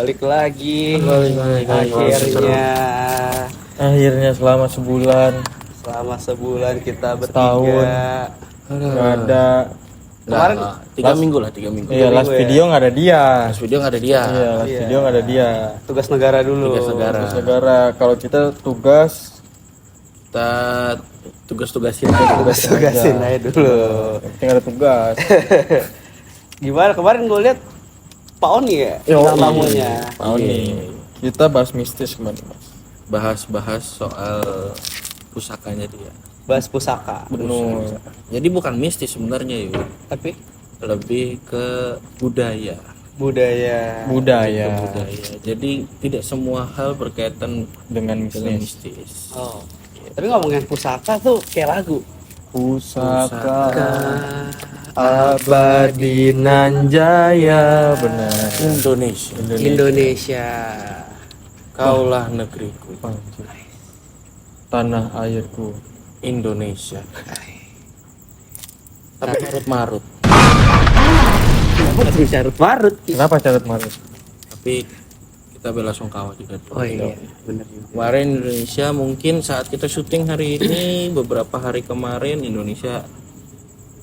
balik lagi. Balik. Akhirnya selama sebulan kita Setahun. bertiga. nggak ada. Kemarin tiga minggu. Iya, last ya? video nggak ada dia. Last video nggak ada dia. Iya, last Iya. video nggak ada dia. tugas negara dulu. Tugas negara. Terus negara, kalau kita tugas Kita tugas-tugasin Tugas-tugasin aja dulu. yang penting ada tugas. Gimana kemarin gue lihat Pak Oni ya, Yo, bintang tamunya. Pak Oni. Kita bahas mistis kemarin, Mas. Bahas soal pusakanya dia. Bahas pusaka. Benar. Jadi bukan mistis sebenarnya yuk, Tapi lebih ke budaya. budaya. Budaya Ke budaya. Jadi tidak semua hal berkaitan dengan dengan mistis. mistis. Oh. Tapi ngomongin pusaka tuh kayak lagu. Pusaka abadi nan jaya, benar. Indonesia, kaulah negeriku, Anjir. Tanah airku. Indonesia. Tapi marut-marut. Harus carut marut. Kenapa carut marut? Tapi kita bela sungkawa juga. Oh iya, benar juga. Kemarin Indonesia mungkin saat kita syuting hari ini, beberapa hari kemarin Indonesia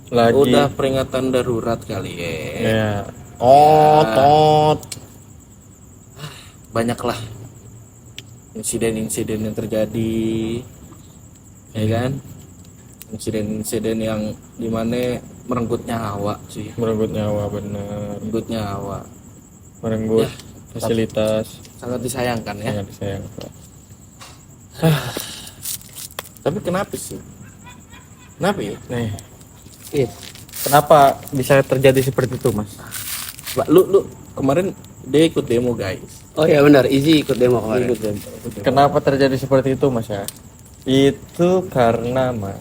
Lagi udah peringatan darurat kali ya. ya. Tot. Banyaklah insiden-insiden yang terjadi, ya kan? Insiden-insiden yang dimana merenggut nyawa sih, Merenggut nyawa, benar. Ya, Merenggut fasilitas. sangat disayangkan ya. Sangat disayangkan. Tapi kenapa sih? Kenapa ya? Nih, Iya. kenapa bisa terjadi seperti itu, Mas? Pak, lu kemarin dia ikut demo guys. Oh iya benar, Izzy ikut demo kemarin. Ikut demo. Kenapa terjadi seperti itu, Mas ya? Itu karena, Mas,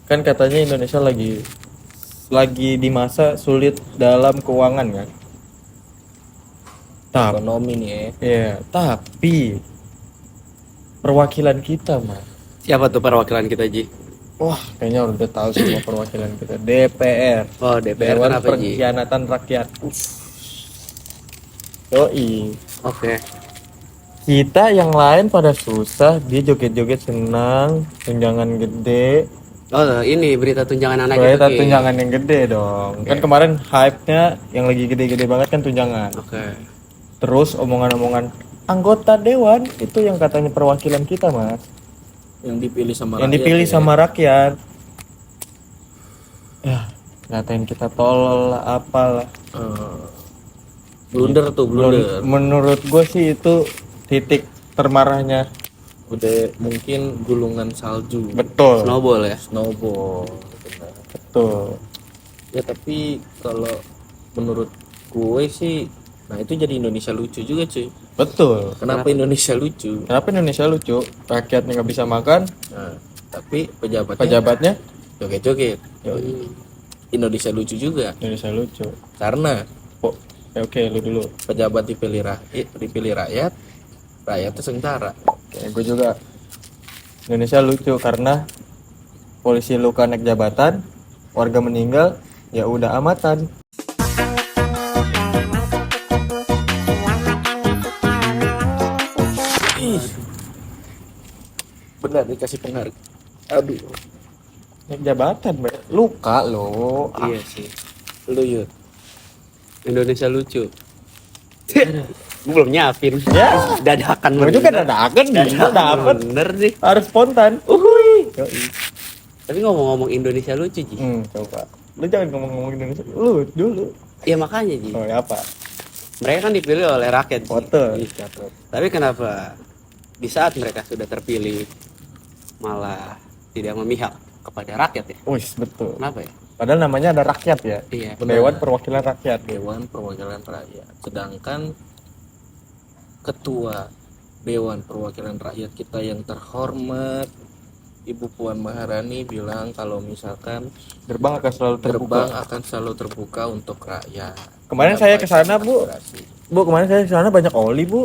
kan katanya Indonesia lagi di masa sulit dalam keuangan kan? Ekonomi nih ya. Ya, tapi perwakilan kita, Mas. Siapa tuh perwakilan kita, Ji? Wah, kayaknya udah tahu semua perwakilan kita. DPR. Oh, DPR Dewan kenapa, Ji? Pengkhianatan Rakyat. Yoi. Oke. Kita yang lain pada susah, dia joget-joget senang, tunjangan gede. Oh, ini berita tunjangan anak Berita Ki. tunjangan yang gede dong. Kan kemarin hype-nya yang lagi gede-gede banget kan tunjangan. Oke. Terus omongan-omongan anggota dewan itu yang katanya perwakilan kita, Mas. Yang dipilih sama Yang rakyat dipilih ya. sama rakyat. Ya, ngatain kita tolol lah, apalah. Blunder tuh, blunder. Menurut gue sih itu titik termarahnya. Udah mungkin gulungan salju. Betul. Snowball ya. Snowball. Benar. Betul. Ya tapi kalau menurut gue sih, nah itu jadi Indonesia lucu juga cuy. Betul. Kenapa Indonesia lucu? Kenapa Indonesia lucu? Rakyatnya nggak bisa makan, Nah, tapi pejabatnya pejabatnya joget-joget. Indonesia lucu juga Indonesia lucu. karena Oh, ya oke, lu dulu. pejabat dipilih rakyat, rakyatnya sengsara. Oke, gue juga. Indonesia lucu karena polisi luka naik jabatan, warga meninggal, ya udah amatan. Benar dikasih penghargaan. Aduh, Naik jabatan, luka lo. Iya sih. lu yud. Indonesia lucu. Gue belum nyiapin. Ya, Dadakan gue juga dadakan nih, dapet. Bener sih. Harus spontan. Yoi. Tapi ngomong-ngomong Indonesia lucu, Ji. Coba. Lu jangan ngomong-ngomong Indonesia. Lu dulu. Ya makanya, Ji. Oh, ya apa? Mereka kan dipilih oleh rakyat, Ji. Foto. Tapi kenapa di saat mereka sudah terpilih malah tidak memihak kepada rakyat ya? Wis, betul. Kenapa ya? Padahal namanya ada rakyat ya. Iya. Dewan Perwakilan Rakyat. Dewan Perwakilan Rakyat. Sedangkan ketua Dewan Perwakilan Rakyat kita yang terhormat Ibu Puan Maharani bilang kalau misalkan Gerbang akan selalu terbuka. gerbang akan selalu terbuka untuk rakyat. Kemarin saya ke sana, Bu. Aspirasi. Bu, kemarin saya ke sana banyak oli, Bu.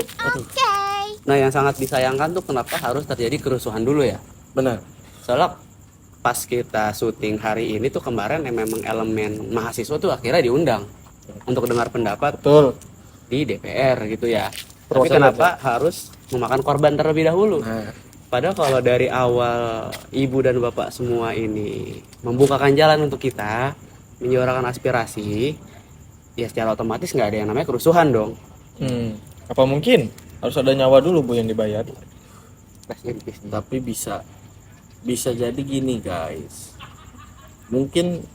Nah, yang sangat disayangkan tuh kenapa harus terjadi kerusuhan dulu ya? Benar. Soalnya pas kita syuting hari ini tuh kemarin yang memang elemen mahasiswa tuh akhirnya diundang untuk dengar pendapat. Betul. di DPR gitu ya. Tapi Perwakilan kenapa harus memakan korban terlebih dahulu? Nah, Padahal kalau dari awal ibu dan bapak semua ini membukakan jalan untuk kita menyuarakan aspirasi, ya secara otomatis nggak ada yang namanya kerusuhan dong. Apa mungkin harus ada nyawa dulu Bu yang dibayar? Rest in peace. tapi bisa jadi gini guys, mungkin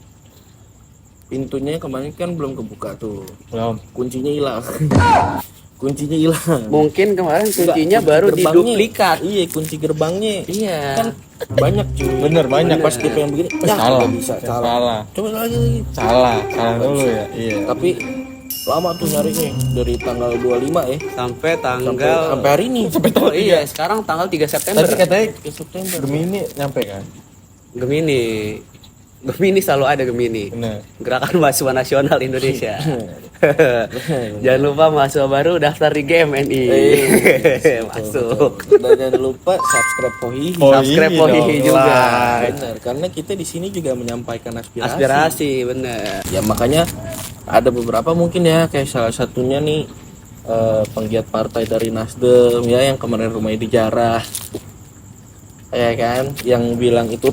pintunya kemarin kan belum kebuka tuh, Belum. kuncinya hilang. Kuncinya hilang. Mungkin kemarin kuncinya Kunci baru gerbangnya. diduplikat. Iya, kunci gerbangnya Iya. kan banyak cuy. Bener, banyak. Pas dia pengen begini ya Salah. nggak bisa, salah. Salah. Coba lagi. Salah dulu ya. Iya. Tapi lama tuh nyarinya dari tanggal 25 ya Sampai sampai tanggal hari ini. Oh iya, sekarang tanggal 3 September. Tapi katanya Ke September. Gemini nyampe kan? Gemini selalu ada Gemini. Bener. Gerakan Mahasiswa Nasional Indonesia. Jangan lupa mahasiswa baru daftar di GMNI. Masuk. Dan jangan lupa subscribe Pohihi. Subscribe Pohihi dong. juga. Benar, karena kita di sini juga menyampaikan aspirasi. Aspirasi, bener. Ya makanya ada beberapa mungkin ya, kayak salah satunya nih penggiat partai dari Nasdem ya yang kemarin rumahnya dijarah. Ya kan, yang bilang itu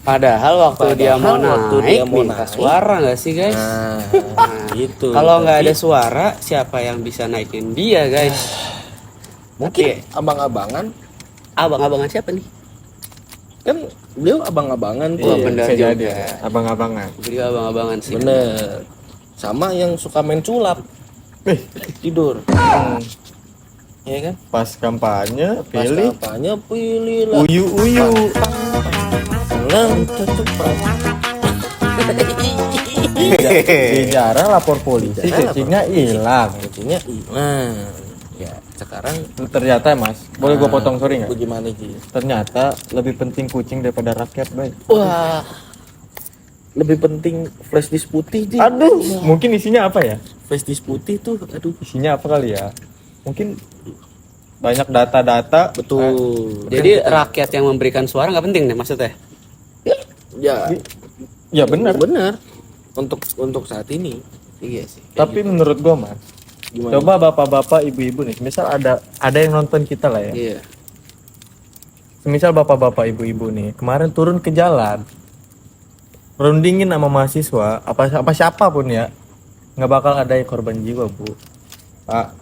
Padahal waktu dia mau waktu naik, dia mau minta naik. suara nggak sih guys? nah, gitu. Kalau nggak ada Tapi suara, siapa yang bisa naikin dia guys? mungkin Tapi abang-abangan abang-abangan siapa nih? kan beliau abang-abangan tuh. Oh, bener Bisa juga. jadi. Abang-abangan. Beliau abang-abangan sih. Bener. Sama yang suka main sulap tidur. Ya kan? Pas kampanye Pas pilih kampanye pilih lah. uyu-uyu. Lang tetepan. Dijarah lapor polisi, Dijarah, kucingnya hilang. Kuncinya hilang. Ya, sekarang Ternyata Mas, boleh gue potong sorry nggak? bagaimana Ji? Ternyata lebih penting kucing daripada rakyat, Bay. Wah. Lebih penting flash disk putih Ji. Aduh, mungkin isinya apa ya? Flash disk putih tuh aduh. Isinya apa kali ya? Mungkin banyak data-data. Betul. Jadi rakyat yang memberikan suara nggak penting deh maksudnya? Ya, Ya benar. benar. Untuk saat ini. Iya sih. Tapi menurut gua Mas, Gimana? coba bapak-bapak, ibu-ibu nih, misal ada yang nonton kita lah ya. Iya. Semisal bapak-bapak, ibu-ibu nih, kemarin turun ke jalan, rundingin sama mahasiswa, apa siapapun ya, nggak bakal ada yang korban jiwa Bu. Pak,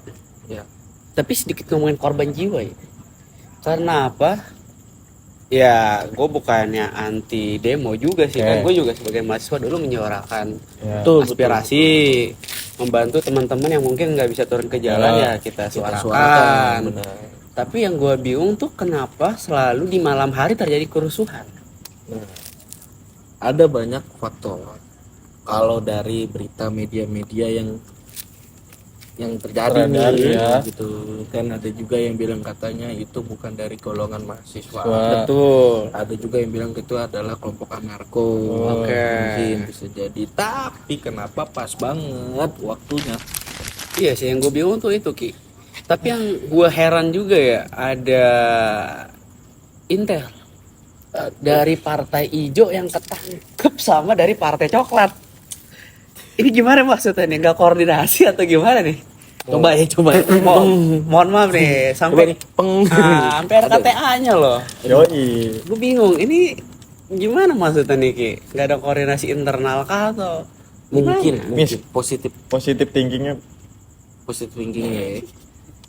Ya. Tapi sedikit ngomongin korban jiwa ya. Karena apa? Ya, gue bukannya anti demo juga sih. Kan gue juga sebagai mahasiswa dulu menyuarakan ya. Betul, aspirasi, membantu teman-teman yang mungkin nggak bisa turun ke jalan ya kita Kita suarakan. benar. Tapi yang gue bingung tuh kenapa selalu di malam hari terjadi kerusuhan. Nah, ada banyak faktor. Kalau dari berita media-media yang terjadi Beredar, nih, ya. gitu kan, ada juga yang bilang katanya itu bukan dari golongan mahasiswa. Wah. Betul. Ada juga yang bilang itu adalah kelompok anarko. Oke. Mungkin bisa jadi. Tapi kenapa pas banget waktunya? Iya sih yang gue bingung tuh itu Ki. Tapi yang gue heran juga ya ada Intel dari partai hijau yang ketangkep sama dari partai coklat. Ini gimana maksudnya nih? Nggak koordinasi atau gimana nih? Coba ya, coba. Mohon maaf nih, sampai sampai ada KTA-nya loh. Yoi. Gue bingung, ini gimana maksudnya nih Ki? Nggak ada koordinasi internal kah atau Mungkin Mis. positif Positif thinkingnya. thinkingnya.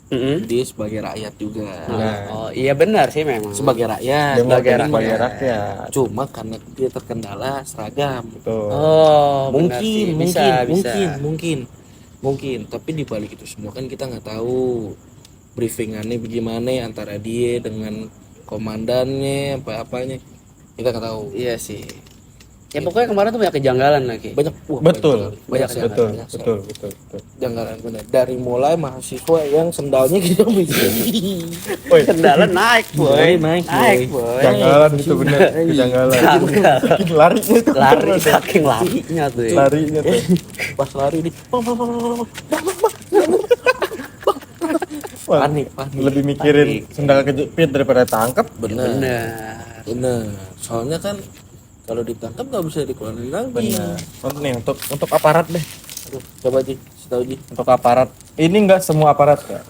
Mm-mm. Dia sebagai rakyat juga. Oh iya benar sih memang. Sebagai rakyat. Sebagai rakyat. Cuma karena dia terkendala seragam. Betul. Oh benar sih. Mungkin, Bisa. mungkin. Tapi di balik itu semua kan kita nggak tahu briefingannya bagaimana antara dia dengan komandannya apa-apanya, kita nggak tahu. Iya sih. Ya pokoknya kemarin tuh banyak kejanggalan lagi. Banyak, Betul. banyak sekali. Betul. Banyak sekali. Betul. Janggalan benar. Dari mulai mahasiswa yang sendalnya gitu bisa. Woi, Kendala naik boy. Naik, boy. janggalan itu bener. Janggalan. Saking larinya itu. Lari saking larinya tuh. Ya. Larinya tuh. Pas lari di Wah, panik. lebih mikirin sendal kejepit daripada tangkap. Benar. Bener. Soalnya kan kalau ditangkap nggak bisa dikeluarin lagi. Benar. Nih untuk aparat deh. Aduh, coba Ji Kasih tahu Ji. Untuk aparat, ini enggak semua aparat ya.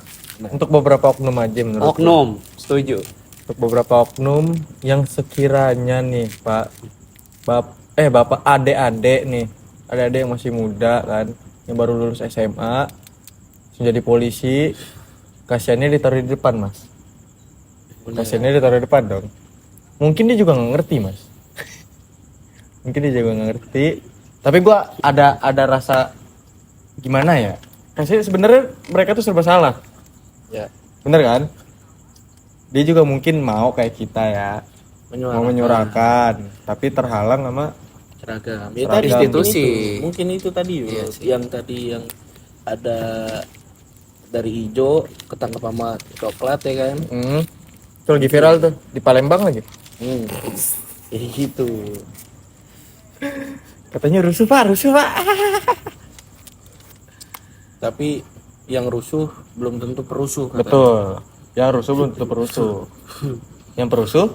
Untuk beberapa oknum aja menurut gua. Oknum, setuju. Untuk beberapa oknum yang sekiranya nih bapak adik-adik nih, adik-adik yang masih muda kan, yang baru lulus SMA, menjadi polisi, kasihannya ditaruh di depan mas. Kasihannya ditaruh di depan dong. Mungkin dia juga nggak ngerti mas. Mungkin dia juga nggak ngerti. Tapi gua ada rasa gimana ya? Kasih sebenarnya mereka tuh serba salah. Ya, Bener kan? Dia juga mungkin mau kayak kita ya, mau menyuarakan, tapi terhalang sama seragam. Ya, Seragam. tadi Institusi. Mungkin itu tadi Iya Yul. sih. Yang tadi yang ada dari hijau ketangkep sama coklat ya kan. itu lagi viral tuh di Palembang lagi. Kayak gitu. Katanya rusuh pak. Tapi yang rusuh belum tentu perusuh katanya. Betul. Yang rusuh belum tentu perusuh. Yang perusuh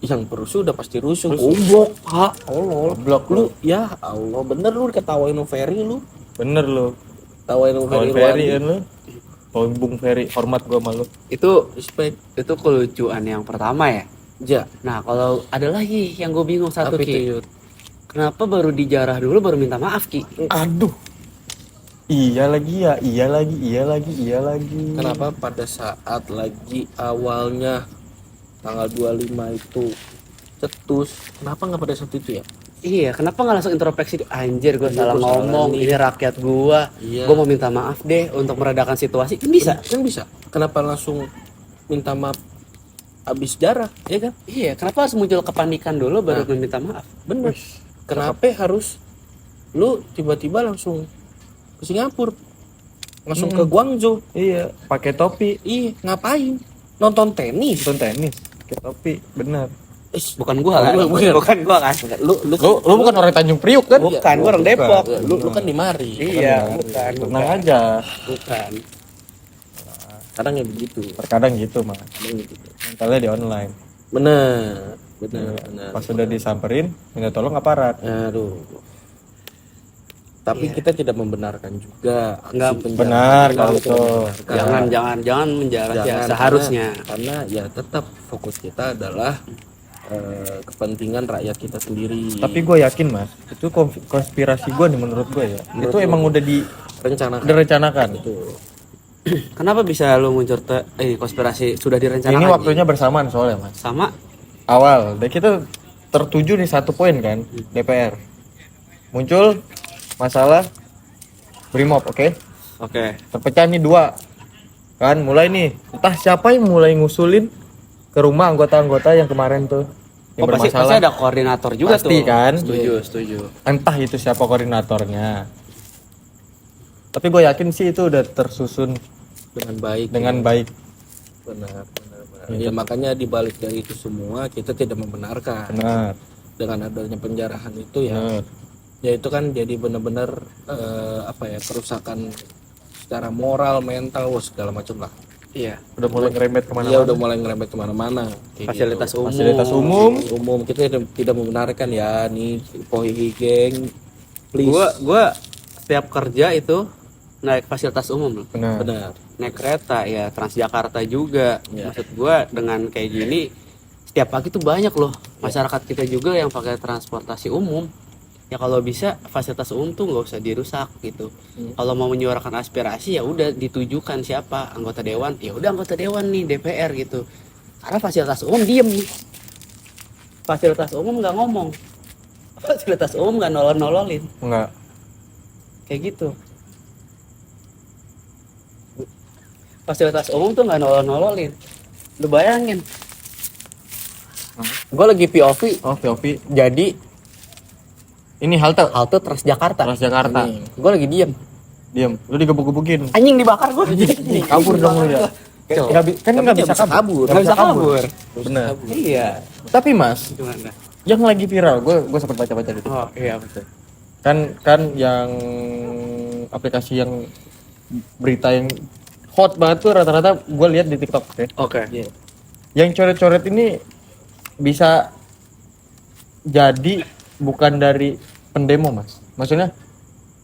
Yang perusuh udah pasti rusuh. Goblok, ha. blok Lu ya Allah, bener lu diketawain lu Ferry lu. bener lu. Tawain lu Kawan Ferry. Ferry kan lu. Kawan Bung Ferry, hormat gua sama lu. Itu Respect. kelucuan yang pertama ya. Ja. Nah, kalau ada lagi yang gue bingung satu Apa itu, Ki. Yud? Kenapa baru dijarah dulu baru minta maaf Ki? Aduh. Iya lagi. Kenapa pada saat lagi awalnya tanggal 25 itu cetus, kenapa nggak pada saat itu ya? Iya, kenapa nggak langsung introspeksi? Anjir, gue Iya, salah gua salah ngomong. nih. Ini rakyat gue. Iya. Gue mau minta maaf deh untuk meredakan situasi. Kan bisa? Kan bisa. Kenapa langsung minta maaf abis darah, ya kan? Iya, kenapa harus muncul kepanikan dulu baru minta maaf? Bener. Kenapa harus lu tiba-tiba langsung ke Singapura? Langsung ke Guangzhou? Iya, pakai topi, Iya, ngapain? Nonton tenis? nonton tenis, pakai topi, benar. Bukan gue kan? Bukan gue kan? Lu Lu bukan orang Tanjung Priuk kan? Bukan, gue orang Depok. lu kan di Mari. Iya, bukan. Tenang aja. Bukan. Kadang ya begitu. Terkadang gitu mah. Kadang gitu. Mentalnya di online. Bener. Pas sudah disamperin, minta tolong aparat. Aduh. Tapi kita tidak membenarkan juga aksi Nggak, penjara. benar Kita kalau tidak itu. membenarkan. Jangan menjarah ya Jangan, seharusnya. karena ya tetap fokus kita adalah kepentingan rakyat kita sendiri. Tapi gue yakin mas, itu konspirasi gue nih menurut gue ya. Itu emang udah rencanakan direncanakan. itu. Kenapa bisa lu muncul konspirasi sudah direncanakan? Ini waktunya bersamaan soalnya mas. Sama Awal, dan kita tertuju nih satu poin kan, DPR. Muncul masalah Brimob, oke? Oke. Terpecah nih dua. Kan mulai nih, entah siapa yang mulai ngusulin ke rumah anggota-anggota yang kemarin tuh yang Pasti bermasalah. ada koordinator juga Pasti tuh. kan? Setuju. Entah itu siapa koordinatornya. Tapi gue yakin sih itu udah tersusun Dengan baik. dengan baik. Benar. Ya makanya dibalik dari itu semua kita tidak membenarkan. Benar. Dengan adanya penjarahan itu ya. Benar. Ya itu kan jadi benar-benar kerusakan secara moral, mental, segala macam lah. Iya. Udah mulai ngerembet Iya kemana-mana. udah mulai ngerembet kemana-mana. Kayak Fasilitas gitu. umum. Fasilitas umum. Umum kita tidak membenarkan ya nih Pohi geng. Please. Gua setiap kerja itu naik fasilitas umum loh. Benar. Benar. Naik kereta ya Transjakarta juga. Ya. Maksud gua dengan kayak gini setiap pagi tuh banyak loh masyarakat kita juga yang pakai transportasi umum. Ya kalau bisa fasilitas umum tuh nggak usah dirusak gitu. Kalau mau menyuarakan aspirasi ya udah ditujukan siapa anggota dewan, ya udah anggota dewan nih DPR gitu. Karena fasilitas umum diem nih. Fasilitas umum nggak ngomong. Fasilitas umum nggak nololin Enggak. kayak gitu. Fasilitas umum tuh nggak nololin. Lu bayangin. Gue lagi POV Oh, POV. jadi Ini halte Transjakarta. Transjakarta. Gue lagi diem. Diam. Lu digebuk-gebukin. Anjing dibakar gue. Kabur dong lu ya. Kan nggak bisa kabur. Nggak bisa kabur. Benar. Iya. Tapi Mas, Gimana? yang lagi viral, gue sempat baca-baca gitu. Oh iya betul. Kan yang aplikasi yang berita yang hot banget tuh rata-rata gue lihat di TikTok, oke. Oke. Yang coret-coret ini bisa jadi bukan dari pendemo Mas. Maksudnya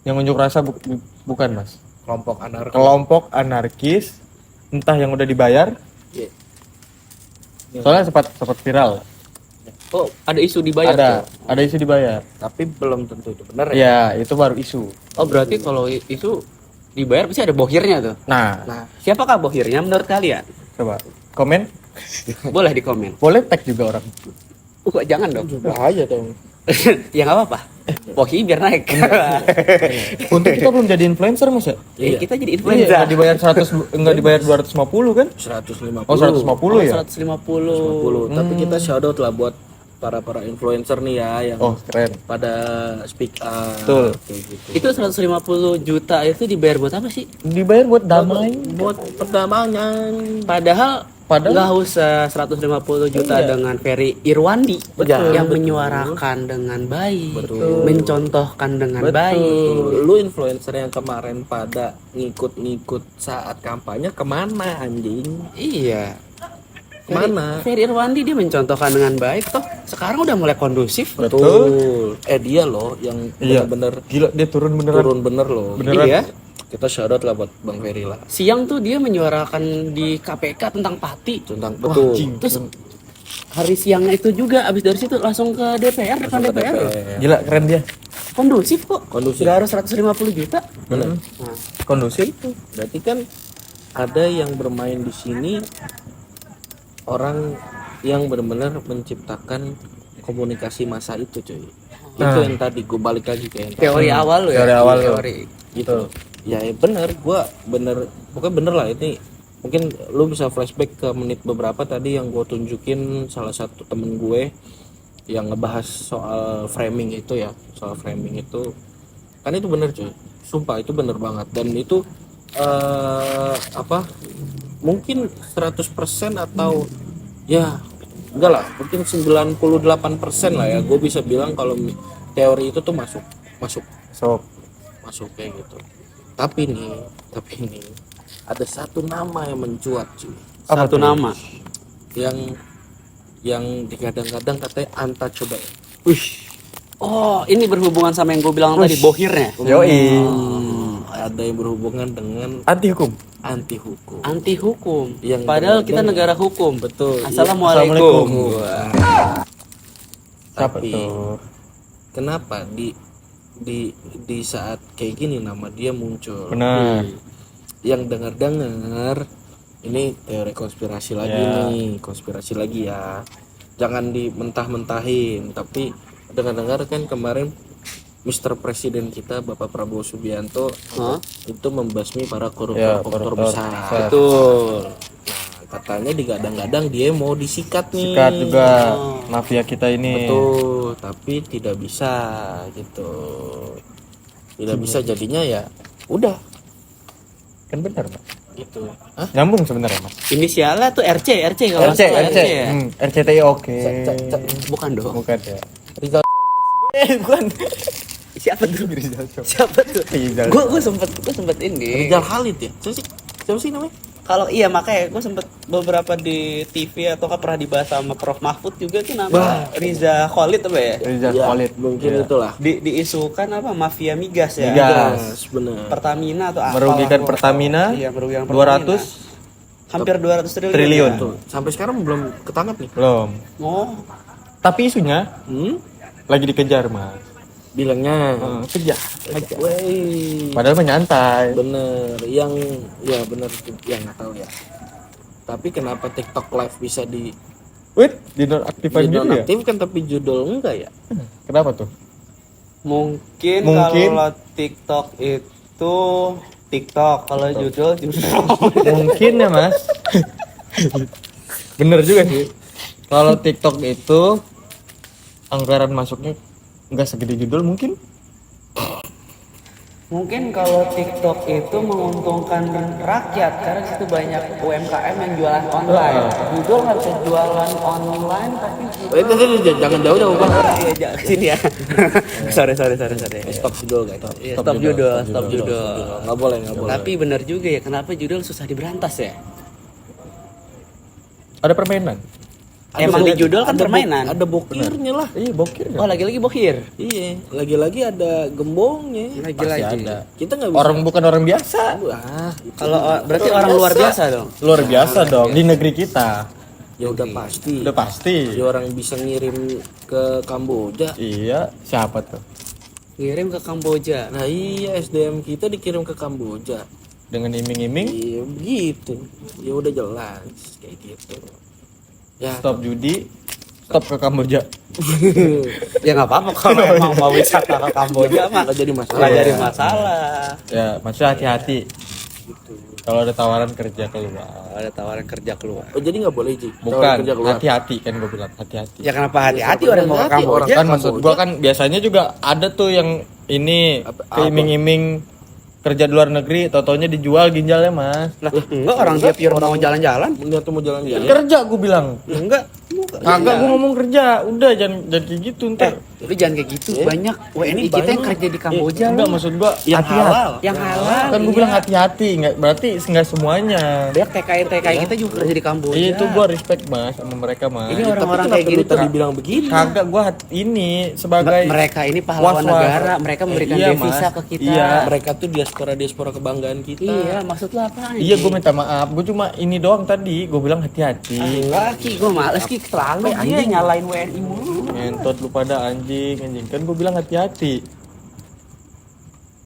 yang unjuk rasa bukan Mas. kelompok anarkis, entah yang udah dibayar. Iya. Soalnya sempat viral. Oh, ada isu dibayar tuh. Ada isu dibayar. Tapi belum tentu itu benar ya. Ya, itu baru isu. Oh, berarti kalau isu dibayar pasti ada bohirnya tuh. Nah, Siapakah bohirnya menurut kalian? coba komen. Boleh di komen. Boleh tag juga orang. Jangan dong. Bahaya dong. Ya nggak apa-apa. Bohi biar naik. Untuk kita belum jadi influencer Mas ya? Kita jadi Iya, influencer. enggak dibayar 250 kan? 150. Oh, 150 ya? 150. 150. Tapi kita shout out lah buat para influencer nih ya yang Oh, keren. pada speak up. Betul. Kayak gitu. Itu 150 juta itu dibayar buat apa sih? Dibayar buat damai. Buat perdamaian. Padahal nggak usah 150 juta dengan Ferry Irwandi yang menyuarakan dengan baik, mencontohkan dengan baik. Lu influencer yang kemarin pada ngikut-ngikut saat kampanye kemana anjing? Iya. Kemana? Ferry Irwandi dia mencontohkan dengan baik toh. Sekarang udah mulai kondusif. Betul. Dia loh yang bener-bener Gila, dia turun beneran. turun bener loh. Beneran. Iya. Kita shout out lah buat Bang Ferry lah. Siang tuh dia menyuarakan di KPK tentang Pati. Tentang betul. Terus hari siangnya itu juga abis dari situ langsung ke DPR, depan DPR. Gila, keren dia. Kondusif kok. Kondusif. Gak harus 150 juta. Bener. Nah, Kondusif. Berarti kan ada yang bermain di sini orang yang benar-benar menciptakan komunikasi massa itu cuy. Itu yang tadi gue balik lagi ke yang tadi. teori awal lo ya. Teori awal lo. Gitu. Ya bener, gue pokoknya bener lah ini. Mungkin lu bisa flashback ke menit beberapa tadi yang gue tunjukin salah satu temen gue yang ngebahas soal framing itu ya, soal framing itu kan itu bener cuy, sumpah itu bener banget. Dan itu mungkin 100% atau ya enggak lah, mungkin 98% lah ya gue bisa bilang kalau teori itu tuh masuk kayak gitu. Tapi nih ada satu nama yang mencuat cuy. Satu nama. Yang digadang-gadang katanya untouchable. Oh, ini berhubungan sama yang gue bilang tadi, bohirnya. Yoi. Ada yang berhubungan dengan Anti hukum. Anti hukum. Yang Padahal kita benar-benar- negara hukum. Betul. Assalamualaikum. Siapa Tapi tuh? kenapa di saat kayak gini nama dia muncul? Benar. Yang dengar ini teori konspirasi lagi nih, konspirasi lagi ya. Jangan dimentah-mentahin, tapi dengar-dengar kan kemarin Mr. Presiden kita Bapak Prabowo Subianto itu membasmi para koruptor besar. Betul. Nah, katanya digadang-gadang dia mau disikat nih. Sikat juga mafia kita ini. Betul, tapi tidak bisa gitu. Tidak bisa jadinya ya udah Kan benar, Mas. gitu. Hah? Nyambung sebenarnya, Mas. Inisialnya tuh RC kalau nggak salah, ya. RCTI oke. Bukan dong. Bukan ya. Rizal Bukan. Siapa tuh? Siapa tuh? Rizal. Gue sempet ini. Rizal Khalid ya? Siapa sih namanya? Kalau iya makanya gue sempet beberapa di TV atau pernah dibahas sama Prof Mahfud juga tuh nama Riza Khalid apa ya? Rizal Ya, Khalid. mungkin Ya. itulah. Diisukan apa mafia migas ya? Migas. Benar. Pertamina atau apa? Merugikan Pertamina. Iya, merugikan Pertamina. 200 hampir 200 triliun. triliun. Ya? Tuh, sampai sekarang belum ketangkap nih. Belum. Oh, Tapi isunya lagi dikejar, Mas. Bilangnya Kejar. Wey. Padahal menyantai. Bener, yang ya bener yang nggak tahu ya. Tapi kenapa TikTok Live bisa Wait, dinonaktifkan gitu ya? dinonaktifkan tapi judul enggak ya? Kenapa tuh? mungkin Mungkin. kalau TikTok itu TikTok, kalau judul. Mungkin ya, Mas. Bener juga sih. Kalau TikTok itu anggaran masuknya nggak segede judul mungkin. Mungkin kalau TikTok itu menguntungkan rakyat karena situ banyak UMKM yang jualan online. Judul nggak bisa jualan online tapi Jangan jauh-jauh Bang. iya sini ya. sorry. Stop judul guys. Stop judul. Nggak boleh. Tapi benar juga ya, kenapa judul susah diberantas ya? Ada permainan. Emang di judul kan permainan. Ada bokirnya lah. Iya bokir Oh, lagi-lagi bokir. Iya, lagi-lagi ada gembongnya. Lagi-lagi. pasti ada. Kita nggak bisa. Bukan orang biasa. Wah, itu Kalau berarti orang luar biasa dong. Luar biasa dong di negeri kita. ya udah pasti. Udah pasti. Ya orang bisa ngirim ke Kamboja. Iya, siapa tuh? Ngirim ke Kamboja. Nah iya, SDM kita dikirim ke Kamboja. Dengan iming-iming Iya begitu. Ya udah jelas kayak gitu. Ya. stop judi, stop ke Kamboja. Ya nggak apa-apa kalau emang mau wisata ke Kamboja mah Nggak jadi masalah. nggak jadi masalah. Ya, maksudnya hati-hati. Kalau ada tawaran kerja keluar. Ada tawaran kerja keluar. Oh jadi nggak boleh Ji? Bukan, Tawaran kerja keluar. hati-hati kan gue bilang, hati-hati. Ya kenapa hati-hati orang mau ke Hati-hati, Kamboja? orang Kan maksud gua kan biasanya juga ada tuh yang ini Apa- keiming-iming kerja di luar negeri, totonya dijual ginjalnya mas. Lah, enggak orang dia pure mau jalan-jalan. Niat tuh mau jalan-jalan. Kerja gue bilang. Enggak. Kagak gue ngomong kerja, udah jangan kayak gitu ntar. Lu jangan kayak gitu. Banyak WNI kita yang kerja di Kamboja Enggak loh. maksud gua Yang hati-hati. halal. Yang halal. Kan gue bilang hati-hati, nggak berarti nggak semuanya. Banyak TKI kita juga kerja di Kamboja. Iya itu gua respect mas sama mereka mas. Ini Tapi orang-orang kenapa kayak gini lu tuh tadi bilang begitu? Kagak gua ini sebagai mereka ini pahlawan was-was. negara, mereka memberikan Iya, devisa Mas. ke kita. Iya. Mereka tuh diaspora kebanggaan kita. Iya, maksud lu apa? Iya gue minta maaf, gue cuma ini doang tadi, gue bilang hati-hati. Enggak, Ki, gue males Ki, terlalu dia nyalain WNI mulu. Ngentot lu pada anjing, kan gue bilang hati-hati.